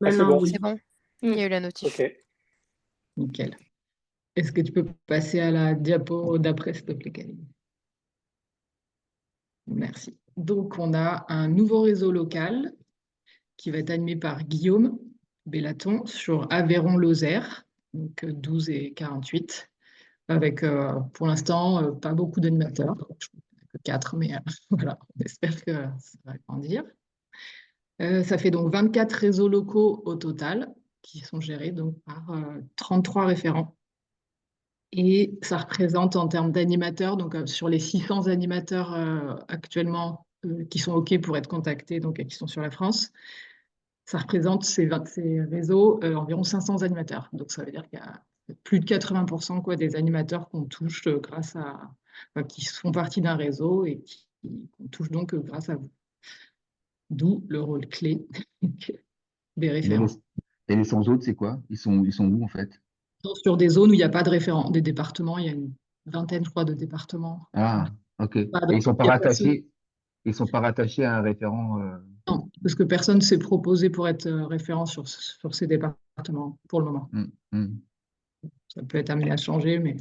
Ah, c'est Maintenant, bon. oui. C'est bon? Il y a eu la notif. OK. Nickel. Est-ce que tu peux passer à la diapo d'après, s'il te plaît, Camille? Merci. Donc, on a un nouveau réseau local qui va être animé par Guillaume Bellaton sur Aveyron-Lozère, donc 12 et 48, avec pour l'instant pas beaucoup d'animateurs, je crois qu'il n'y en a que 4, mais voilà, on espère que ça va grandir. Ça fait donc 24 réseaux locaux au total qui sont gérés donc par 33 référents. Et ça représente en termes d'animateurs, donc sur les 600 animateurs actuellement qui sont OK pour être contactés, donc qui sont sur la France, ça représente ces réseaux environ 500 animateurs. Donc ça veut dire qu'il y a plus de 80% quoi, des animateurs qu'on touche grâce à, enfin, qui font partie d'un réseau et qu'on touche donc grâce à vous. D'où le rôle clé des Mais les, référents. et les 100 autres, c'est quoi? Ils sont où en fait? Sur des zones où il n'y a pas de référents, des départements, il y a une vingtaine, je crois, de départements. Ah, ok. Et Pas de- il y a personne. ils sont pas rattachés à un référent. Non, parce que personne s'est proposé pour être référent sur ces départements pour le moment. Hmm, hmm. Ça peut être amené à changer, mais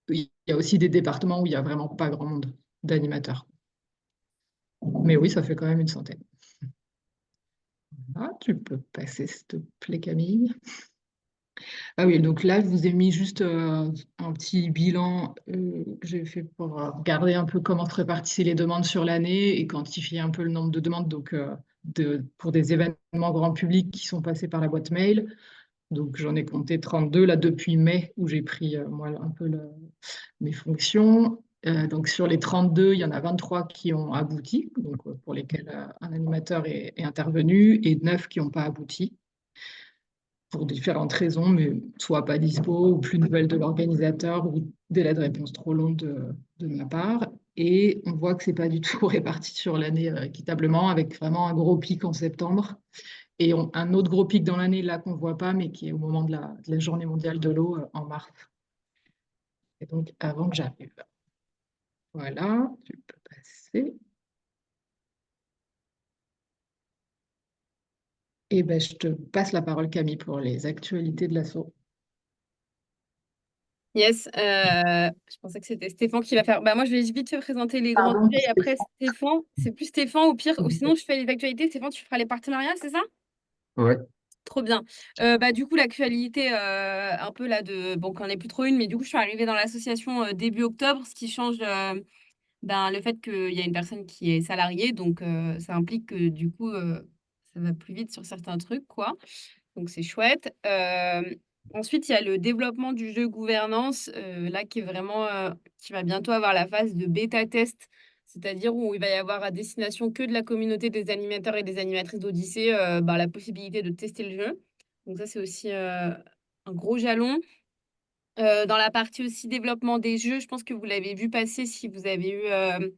il y a aussi des départements où il n'y a vraiment pas grand monde d'animateurs. Mais oui, ça fait quand même une centaine. Ah, tu peux passer, s'il te plaît, Camille. Ah oui, donc là, je vous ai mis juste un petit bilan que j'ai fait pour regarder un peu comment se répartissaient les demandes sur l'année et quantifier un peu le nombre de demandes donc, pour des événements grand public qui sont passés par la boîte mail. Donc j'en ai compté 32 là depuis mai où j'ai pris moi un peu mes fonctions. Donc sur les 32, il y en a 23 qui ont abouti, donc pour lesquels un animateur est intervenu, et 9 qui n'ont pas abouti pour différentes raisons, mais soit pas dispo, ou plus de nouvelles de l'organisateur, ou délai de réponse trop long de ma part. Et on voit que c'est pas du tout réparti sur l'année équitablement, avec vraiment un gros pic en septembre. Et un autre gros pic dans l'année, là, qu'on ne voit pas, mais qui est au moment de la Journée mondiale de l'eau en mars. Et donc, avant que j'arrive. Voilà, tu peux passer. Et ben, je te passe la parole, Camille, pour les actualités de l'assaut. Yes, je pensais que c'était Stéphane qui va faire. Bah, moi, je vais vite te présenter les grands Pardon, sujets et après Stéphane. C'est plus Stéphane au pire, ou sinon je fais les actualités. Stéphane, tu feras les partenariats, c'est ça? Ouais. Trop bien. Bah, du coup, l'actualité, un peu là de. Bon, qu'on n'est plus trop une, mais du coup, je suis arrivée dans l'association début octobre, ce qui change ben, le fait qu'il y a une personne qui est salariée. Donc, ça implique que du coup, ça va plus vite sur certains trucs, quoi. Donc, c'est chouette. Ensuite, il y a le développement du jeu gouvernance, là, qui est vraiment, qui va bientôt avoir la phase de bêta test, c'est-à-dire où il va y avoir à destination que de la communauté des animateurs et des animatrices d'Odyssée, ben, la possibilité de tester le jeu. Donc ça, c'est aussi un gros jalon. Dans la partie aussi développement des jeux, je pense que vous l'avez vu passer si vous avez eu,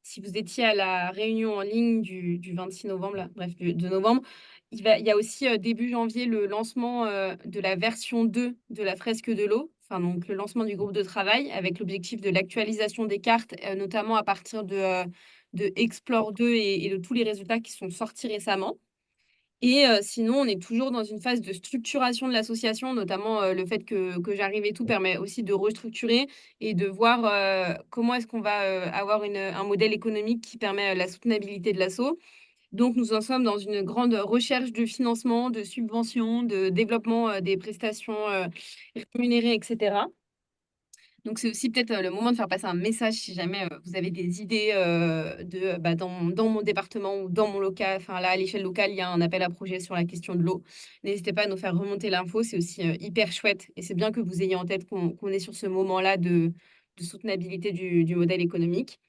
si vous étiez à la réunion en ligne du 26 novembre, là, bref, de novembre. Il y a aussi début janvier le lancement de la version 2 de la fresque de l'eau, enfin, donc le lancement du groupe de travail avec l'objectif de l'actualisation des cartes, notamment à partir de Explore 2 et de tous les résultats qui sont sortis récemment. Et sinon, on est toujours dans une phase de structuration de l'association, notamment le fait que j'arrive et tout permet aussi de restructurer et de voir comment est-ce qu'on va avoir un modèle économique qui permet la soutenabilité de l'asso. Donc, nous en sommes dans une grande recherche de financement, de subventions, de développement des prestations rémunérées, etc. Donc, c'est aussi peut-être le moment de faire passer un message si jamais vous avez des idées bah, dans mon département ou dans mon local. Enfin, là, à l'échelle locale, il y a un appel à projet sur la question de l'eau. N'hésitez pas à nous faire remonter l'info. C'est aussi hyper chouette. Et c'est bien que vous ayez en tête qu'on est sur ce moment-là de soutenabilité du modèle économique.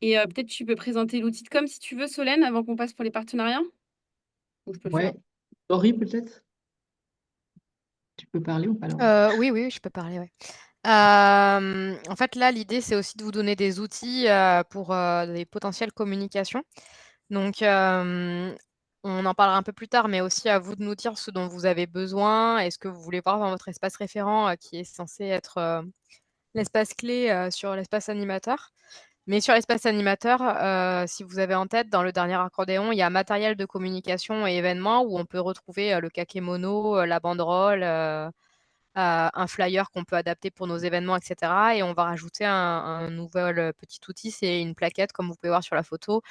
Et peut-être tu peux présenter l'outil de com si tu veux, Solène, avant qu'on passe pour les partenariats. Ou je peux le faire. Ouais, Laurie, peut-être? Tu peux parler ou pas, Laurie? Oui, oui, je peux parler, ouais. En fait, là, l'idée, c'est aussi de vous donner des outils pour des potentielles communications. Donc, on en parlera un peu plus tard, mais aussi à vous de nous dire ce dont vous avez besoin et ce que vous voulez voir dans votre espace référent qui est censé être l'espace clé sur l'espace animateur. Mais sur l'espace animateur, si vous avez en tête, dans le dernier accordéon, il y a matériel de communication et événements où on peut retrouver le kakémono, la banderole, un flyer qu'on peut adapter pour nos événements, etc. Et on va rajouter un nouvel petit outil, c'est une plaquette, comme vous pouvez voir sur la photo,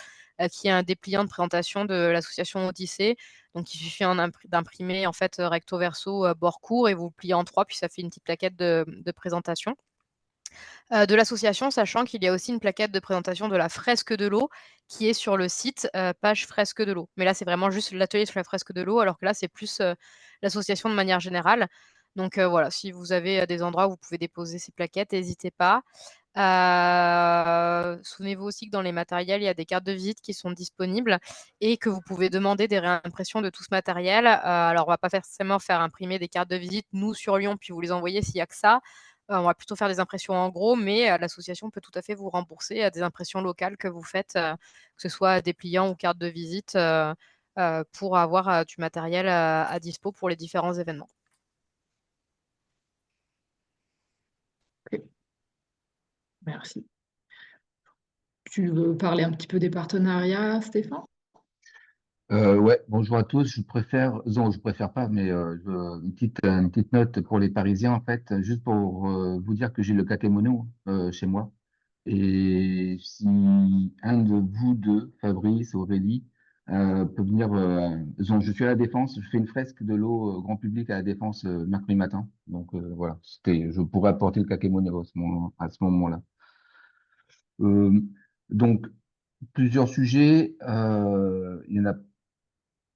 qui est un dépliant de présentation de l'association Odyssée. Donc, il suffit d'imprimer en fait recto verso, bord court, et vous le pliez en trois, puis ça fait une petite plaquette de présentation de l'association, sachant qu'il y a aussi une plaquette de présentation de la fresque de l'eau qui est sur le site, page fresque de l'eau. Mais là, c'est vraiment juste l'atelier sur la fresque de l'eau, alors que là, c'est plus l'association de manière générale. Donc voilà, si vous avez des endroits où vous pouvez déposer ces plaquettes, n'hésitez pas. Souvenez-vous aussi que dans les matériels, il y a des cartes de visite qui sont disponibles et que vous pouvez demander des réimpressions de tout ce matériel. Alors, on ne va pas forcément faire imprimer des cartes de visite, nous, sur Lyon, puis vous les envoyer s'il n'y a que ça. On va plutôt faire des impressions en gros, mais l'association peut tout à fait vous rembourser des impressions locales que vous faites, que ce soit dépliants ou cartes de visite, pour avoir du matériel à dispo pour les différents événements. Ok, merci. Tu veux parler un petit peu des partenariats, Stéphane? Ouais, bonjour à tous. Non, je préfère pas, mais une petite note pour les Parisiens, en fait, juste pour vous dire que j'ai le kakémono chez moi. Et si un de vous deux, Fabrice, Aurélie, peut venir, je suis à la Défense, je fais une fresque de l'eau grand public à la Défense mercredi matin. Donc voilà, je pourrais apporter le kakémono à ce moment-là. Euh, donc, plusieurs sujets. Il y en a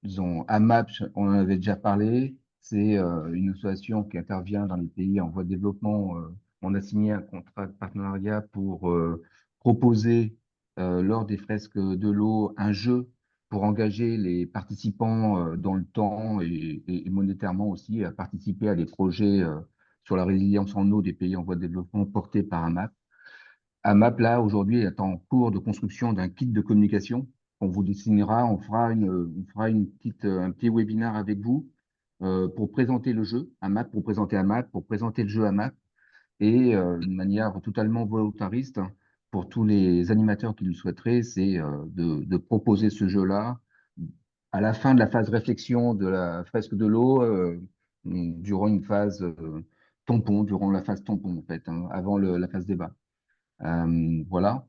disons, AMAP, on en avait déjà parlé. C'est une association qui intervient dans les pays en voie de développement. On a signé un contrat de partenariat pour proposer, lors des fresques de l'eau, un jeu pour engager les participants dans le temps et monétairement aussi à participer à des projets sur la résilience en eau des pays en voie de développement portés par AMAP. AMAP, là, aujourd'hui, est en cours de construction d'un kit de communication qu'on vous dessinera. Un petit webinaire avec vous pour présenter le jeu AMAP, pour présenter le jeu AMAP et d'une manière totalement volontariste pour tous les animateurs qui le souhaiteraient, c'est de proposer ce jeu-là à la fin de la phase réflexion de la fresque de l'eau, durant une phase tampon, durant la phase tampon, en fait, hein, avant la phase débat. Voilà.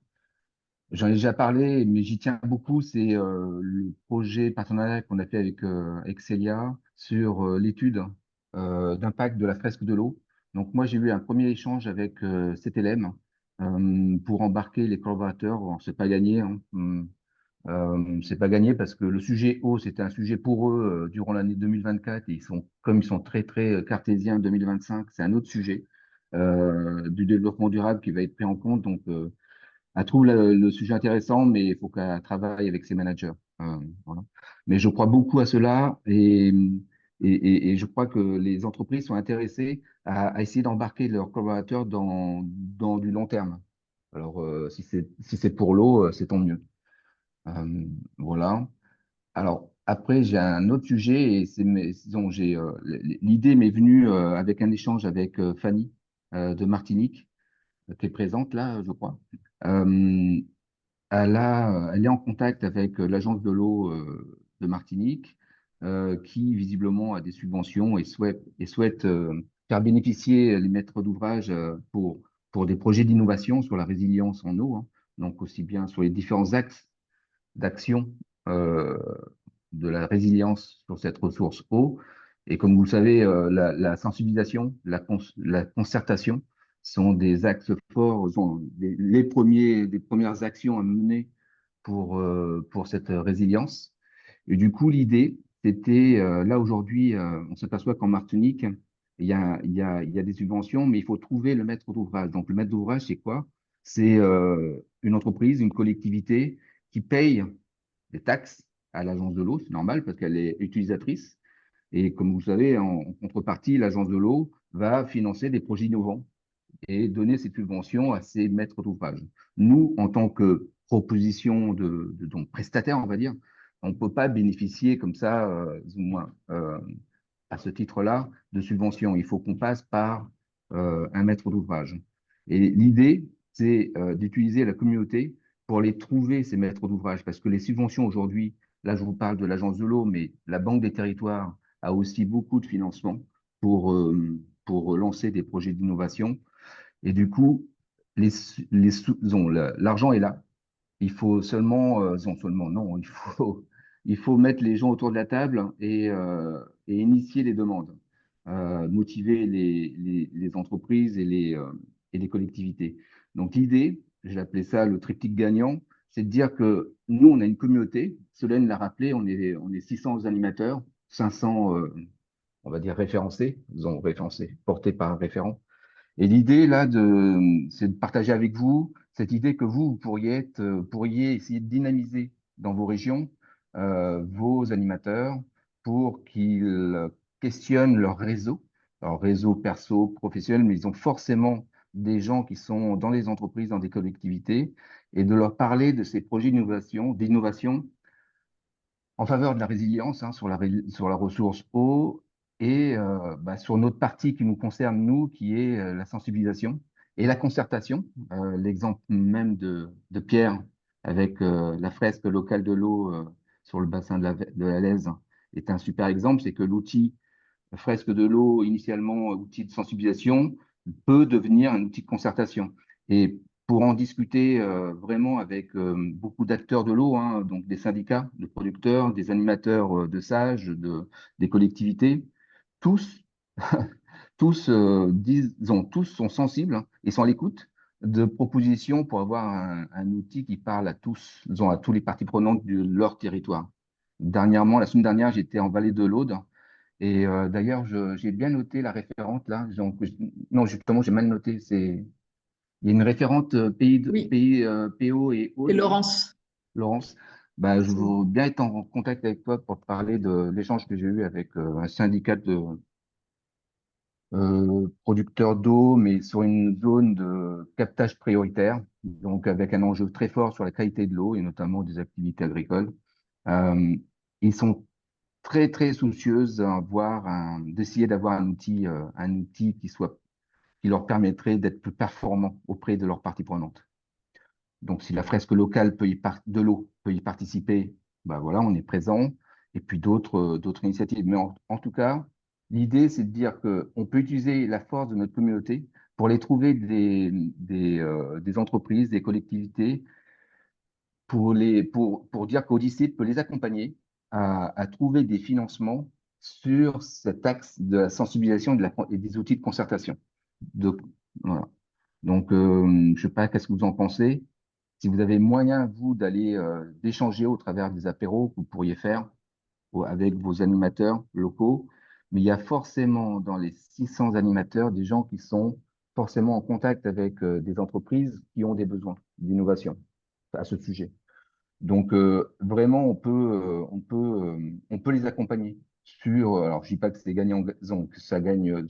J'en ai déjà parlé, mais j'y tiens beaucoup. C'est le projet partenariat qu'on a fait avec Célia sur l'étude d'impact de la fresque de l'eau. Donc moi, j'ai eu un premier échange avec CTLM pour embarquer les collaborateurs. Bon, c'est pas gagné, hein. C'est pas gagné parce que le sujet eau, c'était un sujet pour eux durant l'année 2024. Et comme ils sont très très cartésiens 2025, c'est un autre sujet du développement durable qui va être pris en compte. Donc elle trouve le sujet intéressant, mais il faut qu'elle travaille avec ses managers. Voilà. Mais je crois beaucoup à cela et je crois que les entreprises sont intéressées à essayer d'embarquer leurs collaborateurs dans du long terme. Alors, si c'est pour l'eau, c'est tant mieux. Voilà. Alors, après, j'ai un autre sujet et disons, l'idée m'est venue avec un échange avec Fanny de Martinique, qui est présente là, je crois. Euh, elle est en contact avec l'agence de l'eau de Martinique, qui visiblement a des subventions et souhaite faire bénéficier les maîtres d'ouvrage pour des projets d'innovation sur la résilience en eau, hein. Donc aussi bien sur les différents axes d'action euh, de la résilience sur cette ressource eau. Et comme vous le savez, la sensibilisation, la concertation sont des axes forts, sont les premières actions à mener pour cette résilience. Et du coup, l'idée, c'était, là aujourd'hui, on s'aperçoit qu'en Martinique, il y a des subventions, mais il faut trouver le maître d'ouvrage. Donc, le maître d'ouvrage, c'est quoi? C'est une entreprise, une collectivité qui paye des taxes à l'agence de l'eau, c'est normal parce qu'elle est utilisatrice. Et comme vous savez, en contrepartie, l'agence de l'eau va financer des projets innovants et donner ces subventions à ses maîtres d'ouvrage. Nous, en tant que proposition donc prestataire, on va dire, on ne peut pas bénéficier comme ça, du moins, à ce titre-là, de subventions. Il faut qu'on passe par un maître d'ouvrage. Et l'idée, c'est d'utiliser la communauté pour les trouver, ces maîtres d'ouvrage. Parce que les subventions aujourd'hui, là, je vous parle de l'Agence de l'eau, mais la Banque des territoires a aussi beaucoup de financement pour lancer des projets d'innovation. Et du coup, l'argent est là. Il faut seulement, non, il faut mettre les gens autour de la table et initier les demandes, motiver les entreprises et les collectivités. Donc l'idée, j'ai appelé ça le triptyque gagnant, c'est de dire que nous, on a une communauté, Solène l'a rappelé, on est 600 animateurs, 500, on va dire référencés, portés par un référent. Et l'idée là, c'est de partager avec vous cette idée que vous pourriez essayer de dynamiser dans vos régions vos animateurs pour qu'ils questionnent leur réseau perso, professionnel, mais ils ont forcément des gens qui sont dans les entreprises, dans des collectivités, et de leur parler de ces projets d'innovation en faveur de la résilience sur la ressource eau et sur notre partie qui nous concerne, nous, qui est la sensibilisation et la concertation. L'exemple même de Pierre avec la fresque locale de l'eau sur le bassin de la Lèze est un super exemple. C'est que l'outil fresque de l'eau, initialement outil de sensibilisation, peut devenir un outil de concertation. Et pour en discuter vraiment avec beaucoup d'acteurs de l'eau, hein, donc des syndicats de producteurs, des animateurs de sages, des collectivités, tous, tous sont sensibles hein, et sont à l'écoute de propositions pour avoir un outil qui parle à tous, disons, à tous les parties prenantes de leur territoire. Dernièrement, la semaine dernière, j'étais en Vallée de l'Aude et d'ailleurs, j'ai bien noté la référente là. Non, justement, j'ai mal noté. Il y a une référente Oui, PO et et Aude, Laurence. Laurence. Bah, je C'est- veux bien être en contact avec toi pour te parler de l'échange que j'ai eu avec un syndicat de producteurs d'eau, mais sur une zone de captage prioritaire, donc avec un enjeu très fort sur la qualité de l'eau et notamment des activités agricoles. Euh, Ils sont très, très soucieuses d'essayer d'avoir un outil qui leur permettrait d'être plus performants auprès de leurs parties prenantes. Donc, si la fresque locale de l'eau peut y participer, bah voilà, on est présent. Et puis d'autres initiatives. Mais en tout cas, l'idée, c'est de dire qu'on peut utiliser la force de notre communauté pour les trouver des entreprises, des collectivités, pour dire qu'Odyssée peut les accompagner à trouver des financements sur cet axe de la sensibilisation et des outils de concertation. De, voilà. Donc, je ne sais pas, qu'est-ce que vous en pensez? Si vous avez moyen, vous, d'échanger au travers des apéros que vous pourriez faire avec vos animateurs locaux, mais il y a forcément dans les 600 animateurs des gens qui sont forcément en contact avec des entreprises qui ont des besoins d'innovation à ce sujet. Donc vraiment, on peut les accompagner alors je dis pas que c'est gagnant, que ça gagne,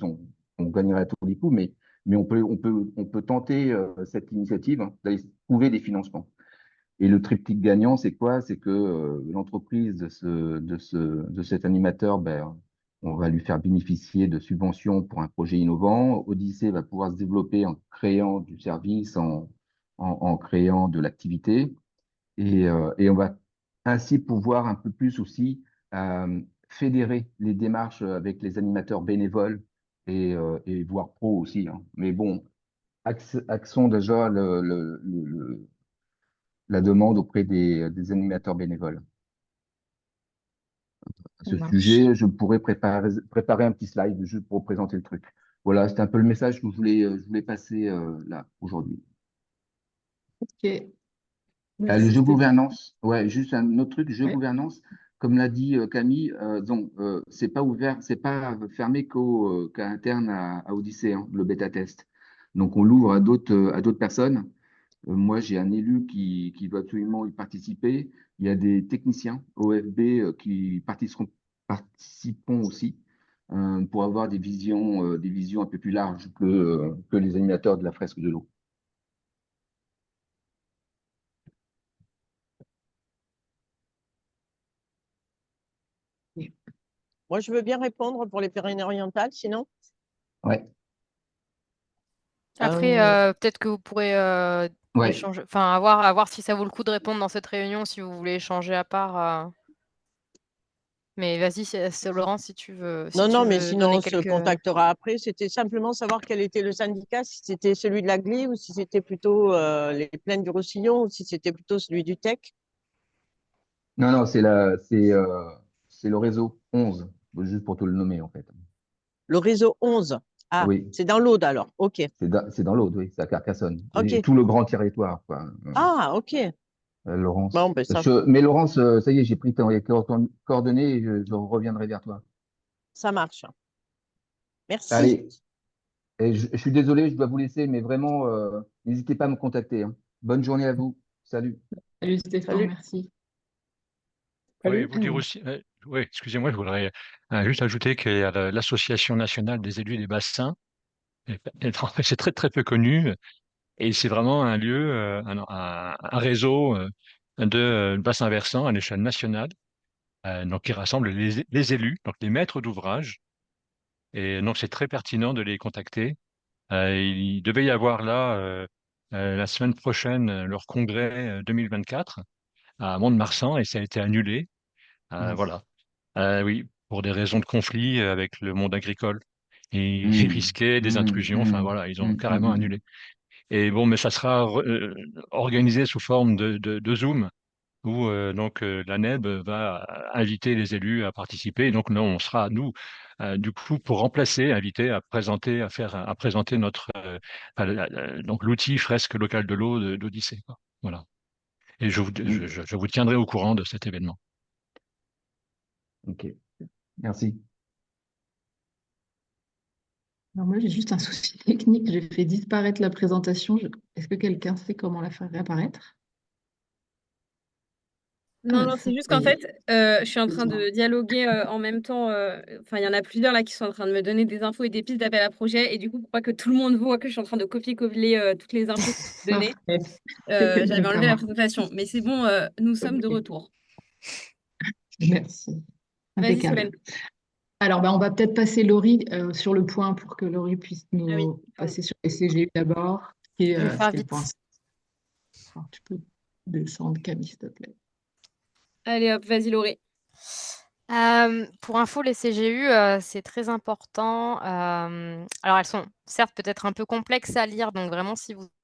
on gagnerait à tous les coups, mais on peut tenter cette initiative hein, d'aller trouver des financements. Et le triptyque gagnant, c'est quoi? C'est que l'entreprise de cet animateur, ben, on va lui faire bénéficier de subventions pour un projet innovant. Odyssée va pouvoir se développer en créant du service, en créant de l'activité. Et on va ainsi pouvoir un peu plus aussi fédérer les démarches avec les animateurs bénévoles et voire pro aussi. Hein. Mais bon, axons déjà la demande auprès des animateurs bénévoles. À Ça ce marche. sujet, je pourrais préparer un petit slide juste pour présenter le truc. Voilà, c'était un peu le message que je voulais passer là aujourd'hui. Ok, Le merci jeu Stéphane. gouvernance, ouais, juste un autre truc, jeu Ouais. gouvernance, comme l'a dit Camille, donc c'est pas ouvert, c'est pas fermé qu'à interne à Odyssée, hein, le bêta test. Donc on l'ouvre à d'autres personnes. Moi, j'ai un élu qui doit absolument y participer. Il y a des techniciens OFB qui participeront aussi pour avoir des visions un peu plus larges que les animateurs de la fresque de l'eau. Moi, je veux bien répondre pour les Pyrénées-Orientales, sinon. Ouais. Après, peut-être que vous pourrez Ouais. échanger, enfin, à voir si ça vaut le coup de répondre dans cette réunion, si vous voulez échanger à part. Mais vas-y, c'est Laurent, si tu veux, Non, non, mais donner sinon, on se quelques. contactera après. C'était simplement savoir quel était le syndicat, si c'était celui de la GLI ou si c'était plutôt les plaines du Roussillon ou si c'était plutôt celui du TEC. Non, non, c'est le réseau 11, juste pour te le nommer, en fait. Le réseau 11. Ah, Oui, c'est dans l'Aude alors. OK. c'est dans l'Aude, oui, c'est à Carcassonne. Et OK. tout le grand territoire, quoi, Ah, OK. Laurence. Bon, ben Mais Laurence, ça y est, j'ai pris tes coordonnées et je reviendrai vers toi. ça marche. Merci. Allez, et je suis désolé, je dois vous laisser, mais vraiment, n'hésitez pas à me contacter, hein. Bonne journée à vous. Salut. Salut Stéphane, Salut. merci. Oui, vous dire aussi, oui, excusez-moi, je voudrais juste ajouter qu'il y a l'Association nationale des élus des bassins. En fait, c'est très très peu connu et c'est vraiment un lieu, un réseau de bassins versants à l'échelle nationale, donc qui rassemble les élus, donc les maîtres d'ouvrage. Et donc c'est très pertinent de les contacter. Il devait y avoir là la semaine prochaine leur congrès 2024 à Mont-de-Marsan et ça a été annulé. Mince. Voilà. Oui, pour des raisons de conflit avec le monde agricole. Et ils Mmh, risquaient des mmh, intrusions. Enfin mmh, voilà, ils ont mmh, mmh, carrément mmh. annulé. Et bon, mais ça sera organisé sous forme de Zoom, où donc la NEB va inviter les élus à participer. Et donc nous, on sera nous du coup pour remplacer, inviter à présenter, à présenter notre donc l'outil fresque locale de l'eau d'Odyssée, quoi. Voilà. Et je vous tiendrai au courant de cet événement. Ok, merci. Alors moi, j'ai juste un souci technique. J'ai fait disparaître la présentation. Est-ce que quelqu'un sait comment la faire réapparaître? Non, non, c'est juste Ça qu'en y est. fait, je suis en train de dialoguer en même temps. Enfin, il y en a plusieurs là qui sont en train de me donner des infos et des pistes d'appel à projet. Et du coup, pour pas que tout le monde voit que je suis en train de copier-coller toutes les infos que je données, j'avais enlevé la D'accord. présentation. Mais c'est bon, nous sommes de retour. Merci. Vas-y, Impeccable. Solène. Alors, on va peut-être passer Laurie sur le point pour que Laurie puisse Ah oui, nous pardon. passer sur les CGU d'abord. Et Je vais faire c'était le vite. point. Alors, tu peux descendre, Camille, s'il te plaît. Allez hop, vas-y, Laurie. Pour info, les CGU, c'est très important. Alors, elles sont certes peut-être un peu complexes à lire, donc vraiment, si vous